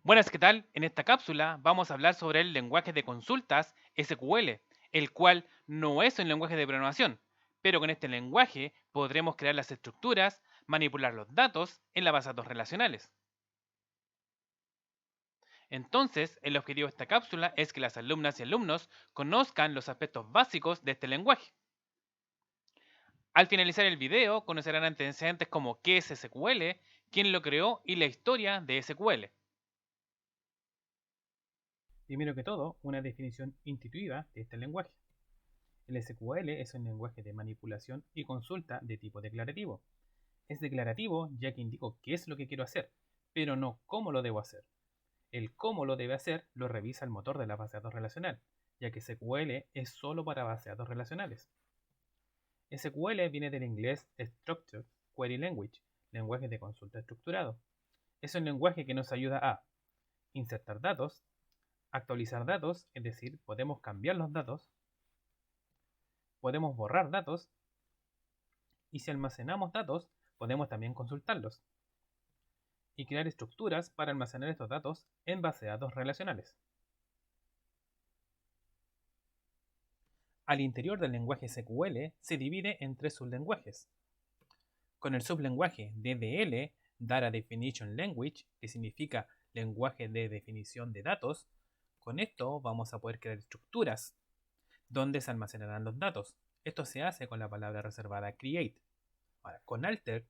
Buenas, ¿qué tal? En esta cápsula vamos a hablar sobre el lenguaje de consultas SQL, el cual no es un lenguaje de programación, pero con este lenguaje podremos crear las estructuras, manipular los datos en las bases de datos relacionales. Entonces, el objetivo de esta cápsula es que las alumnas y alumnos conozcan los aspectos básicos de este lenguaje. Al finalizar el video, conocerán antecedentes como qué es SQL, quién lo creó y la historia de SQL. Primero que todo, una definición intuitiva de este lenguaje. El SQL es un lenguaje de manipulación y consulta de tipo declarativo. Es declarativo ya que indico qué es lo que quiero hacer, pero no cómo lo debo hacer. El cómo lo debe hacer lo revisa el motor de la base de datos relacional, ya que SQL es solo para bases de datos relacionales. SQL viene del inglés Structured Query Language, lenguaje de consulta estructurado. Es un lenguaje que nos ayuda a insertar datos, actualizar datos, es decir, podemos cambiar los datos, podemos borrar datos, y si almacenamos datos, podemos también consultarlos y crear estructuras para almacenar estos datos en bases de datos relacionales. Al interior del lenguaje SQL se divide en tres sublenguajes. Con el sublenguaje DDL, Data Definition Language, que significa lenguaje de definición de datos, con esto vamos a poder crear estructuras donde se almacenarán los datos. Esto se hace con la palabra reservada create. Ahora, con alter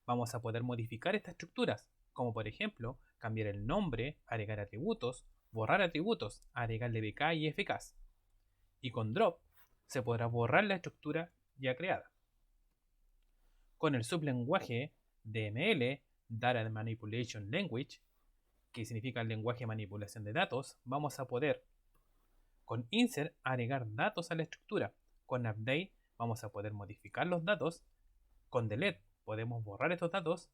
vamos a poder modificar estas estructuras, como por ejemplo cambiar el nombre, agregar atributos, borrar atributos, agregarle BK y FKs. Y con drop se podrá borrar la estructura ya creada. Con el sublenguaje DML, Data Manipulation Language, que significa el lenguaje de manipulación de datos, vamos a poder con insert agregar datos a la estructura. Con update vamos a poder modificar los datos. Con delete podemos borrar estos datos,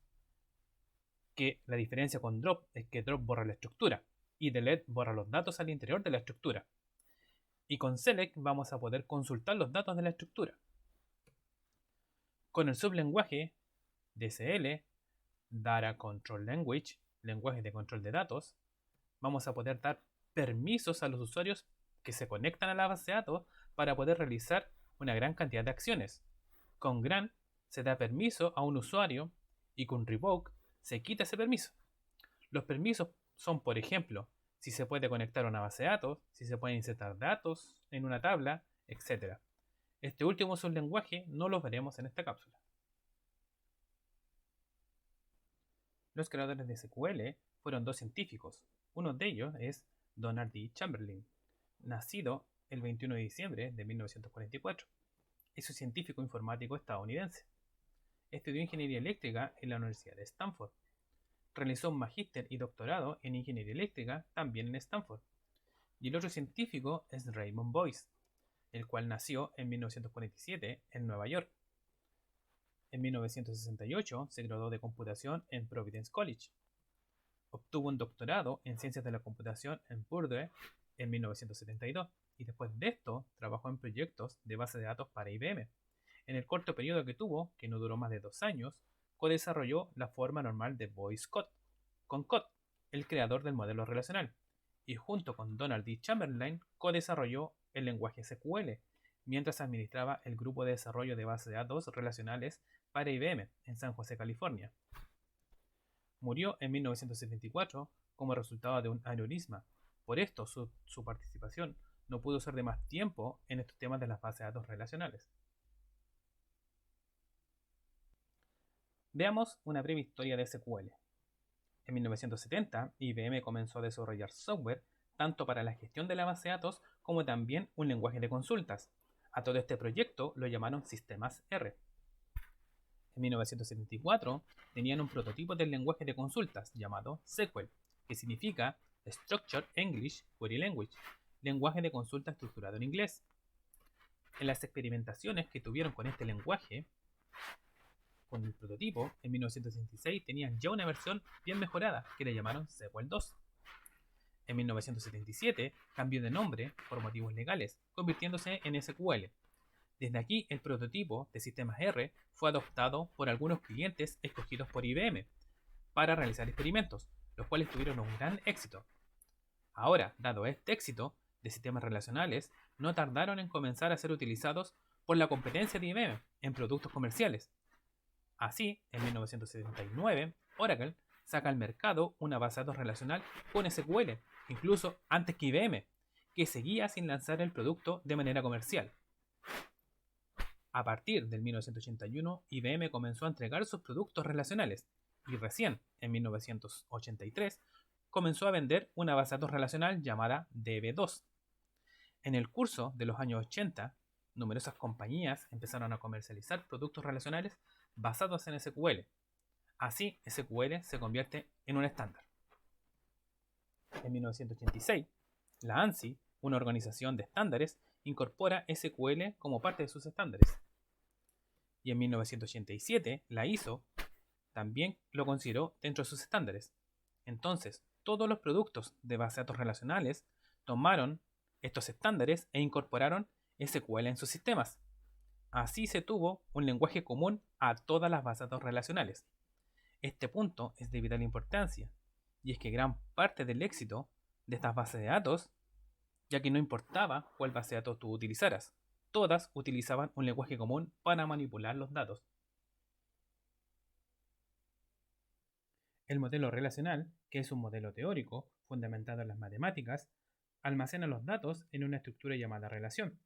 que la diferencia con drop es que drop borra la estructura y delete borra los datos al interior de la estructura. Y con select vamos a poder consultar los datos de la estructura. Con el sublenguaje DCL, Data Control Language, lenguaje de control de datos, vamos a poder dar permisos a los usuarios que se conectan a la base de datos para poder realizar una gran cantidad de acciones. Con grant se da permiso a un usuario y con revoke se quita ese permiso. Los permisos son, por ejemplo, si se puede conectar a una base de datos, si se pueden insertar datos en una tabla, etc. Este último sublenguaje no lo veremos en esta cápsula. Los creadores de SQL fueron dos científicos. Uno de ellos es Donald D. Chamberlain, nacido el 21 de diciembre de 1944. Es un científico informático estadounidense. Estudió ingeniería eléctrica en la Universidad de Stanford. Realizó un magíster y doctorado en ingeniería eléctrica también en Stanford. Y el otro científico es Raymond Boyce, el cual nació en 1947 en Nueva York. En 1968 se graduó de computación en Providence College. Obtuvo un doctorado en ciencias de la computación en Purdue en 1972 y después de esto trabajó en proyectos de base de datos para IBM. En el corto periodo que tuvo, que no duró más de 2 años, co-desarrolló la forma normal de Boyce Code con Code, el creador del modelo relacional, y junto con Donald D. Chamberlain co-desarrolló el lenguaje SQL, mientras administraba el grupo de desarrollo de bases de datos relacionales para IBM en San José, California. Murió en 1974 como resultado de un aneurisma. Por esto, su participación no pudo ser de más tiempo en estos temas de las bases de datos relacionales. Veamos una breve historia de SQL. En 1970, IBM comenzó a desarrollar software tanto para la gestión de la base de datos como también un lenguaje de consultas. A todo este proyecto lo llamaron Sistemas R. En 1974 tenían un prototipo del lenguaje de consultas llamado SQL, que significa Structured English Query Language, lenguaje de consulta estructurado en inglés. En las experimentaciones que tuvieron con este lenguaje, con el prototipo, en 1966 tenían ya una versión bien mejorada que le llamaron SQL 2. En 1977 cambió de nombre por motivos legales, convirtiéndose en SQL. Desde aquí el prototipo de sistemas R fue adoptado por algunos clientes escogidos por IBM para realizar experimentos, los cuales tuvieron un gran éxito. Ahora, dado este éxito de sistemas relacionales, no tardaron en comenzar a ser utilizados por la competencia de IBM en productos comerciales. Así, en 1979, Oracle saca al mercado una base de datos relacional con SQL, incluso antes que IBM, que seguía sin lanzar el producto de manera comercial. A partir del 1981, IBM comenzó a entregar sus productos relacionales y recién, en 1983, comenzó a vender una base de datos relacional llamada DB2. En el curso de los años 80, numerosas compañías empezaron a comercializar productos relacionales basados en SQL. Así, SQL se convierte en un estándar. En 1986, la ANSI, una organización de estándares, incorpora SQL como parte de sus estándares. Y en 1987, la ISO también lo consideró dentro de sus estándares. Entonces, todos los productos de base de datos relacionales tomaron estos estándares e incorporaron SQL en sus sistemas. Así se tuvo un lenguaje común a todas las bases de datos relacionales. Este punto es de vital importancia, y es que gran parte del éxito de estas bases de datos, ya que no importaba cuál base de datos tú utilizaras, todas utilizaban un lenguaje común para manipular los datos. El modelo relacional, que es un modelo teórico fundamentado en las matemáticas, almacena los datos en una estructura llamada relación.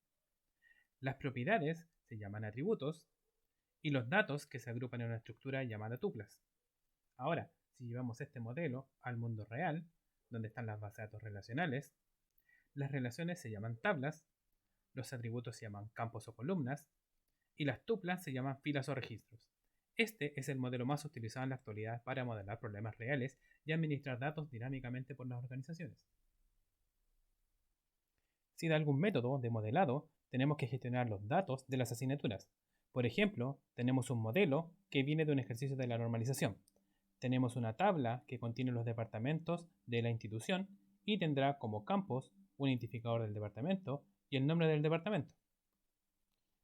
Las propiedades se llaman atributos y los datos que se agrupan en una estructura llamada tuplas. Ahora, si llevamos este modelo al mundo real, donde están las bases de datos relacionales, las relaciones se llaman tablas, los atributos se llaman campos o columnas, y las tuplas se llaman filas o registros. Este es el modelo más utilizado en la actualidad para modelar problemas reales y administrar datos dinámicamente por las organizaciones. Sin algún método de modelado, tenemos que gestionar los datos de las asignaturas. Por ejemplo, tenemos un modelo que viene de un ejercicio de la normalización. Tenemos una tabla que contiene los departamentos de la institución y tendrá como campos un identificador del departamento y el nombre del departamento.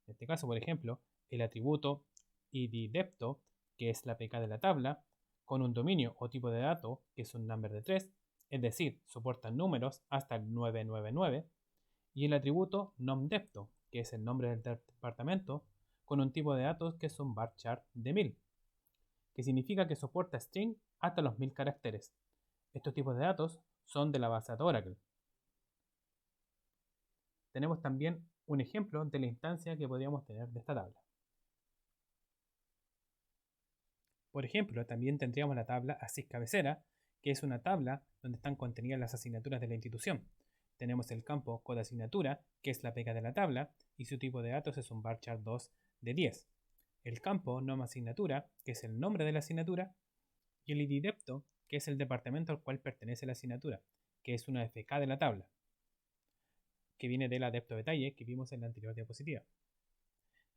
En este caso, por ejemplo, el atributo IDDEPTO, que es la PK de la tabla, con un dominio o tipo de dato, que es un number de 3, es decir, soporta números hasta el 999, y el atributo NOMDEPTO, que es el nombre del departamento, con un tipo de datos que es un varchar de 1000, que significa que soporta string hasta los 1000 caracteres. Estos tipos de datos son de la base de datos Oracle. Tenemos también un ejemplo de la instancia que podríamos tener de esta tabla. Por ejemplo, también tendríamos la tabla ASIC cabecera, que es una tabla donde están contenidas las asignaturas de la institución. Tenemos el campo code asignatura, que es la PK de la tabla, y su tipo de datos es un varchar 2 de 10. El campo nom asignatura, que es el nombre de la asignatura, y el IDDEPTO, que es el departamento al cual pertenece la asignatura, que es una FK de la tabla, que viene del adepto detalle que vimos en la anterior diapositiva.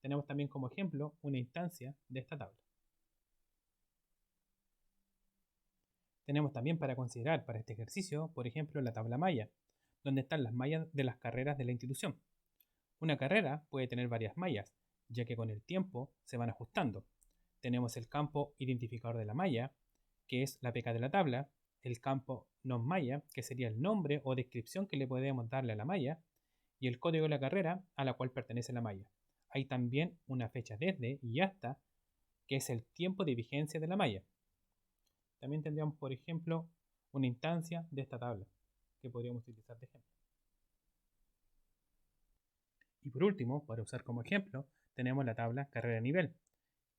Tenemos también como ejemplo una instancia de esta tabla. Tenemos también para considerar para este ejercicio, por ejemplo, la tabla malla, donde están las mallas de las carreras de la institución. Una carrera puede tener varias mallas, ya que con el tiempo se van ajustando. Tenemos el campo identificador de la malla, que es la PK de la tabla, el campo non-malla, que sería el nombre o descripción que le podemos darle a la malla, y el código de la carrera a la cual pertenece la malla. Hay también una fecha desde y hasta, que es el tiempo de vigencia de la malla. También tendríamos, por ejemplo, una instancia de esta tabla que podríamos utilizar de ejemplo. Y por último, para usar como ejemplo, tenemos la tabla carrera nivel,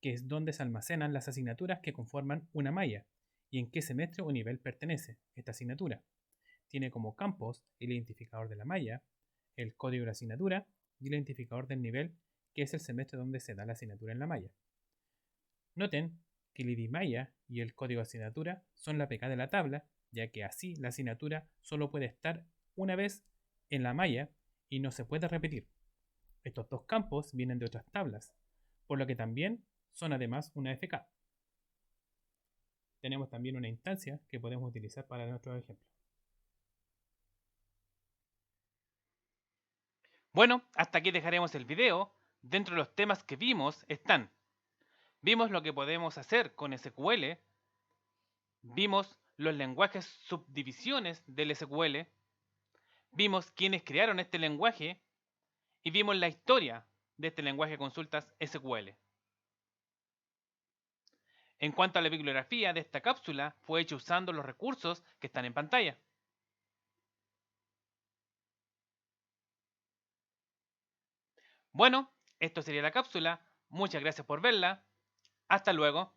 que es donde se almacenan las asignaturas que conforman una malla y en qué semestre o nivel pertenece esta asignatura. Tiene como campos el identificador de la malla, el código de la asignatura y el identificador del nivel, que es el semestre donde se da la asignatura en la malla. Noten que el ID malla y el código de asignatura son la PK de la tabla, ya que así la asignatura solo puede estar una vez en la malla y no se puede repetir. Estos dos campos vienen de otras tablas, por lo que también son además una FK. Tenemos también una instancia que podemos utilizar para nuestro ejemplo. Bueno, hasta aquí dejaremos el video. Dentro de los temas que vimos están: vimos lo que podemos hacer con SQL, vimos los lenguajes subdivisiones del SQL, vimos quiénes crearon este lenguaje y vimos la historia de este lenguaje de consultas SQL. En cuanto a la bibliografía de esta cápsula, fue hecha usando los recursos que están en pantalla. Bueno, esto sería la cápsula. Muchas gracias por verla. Hasta luego.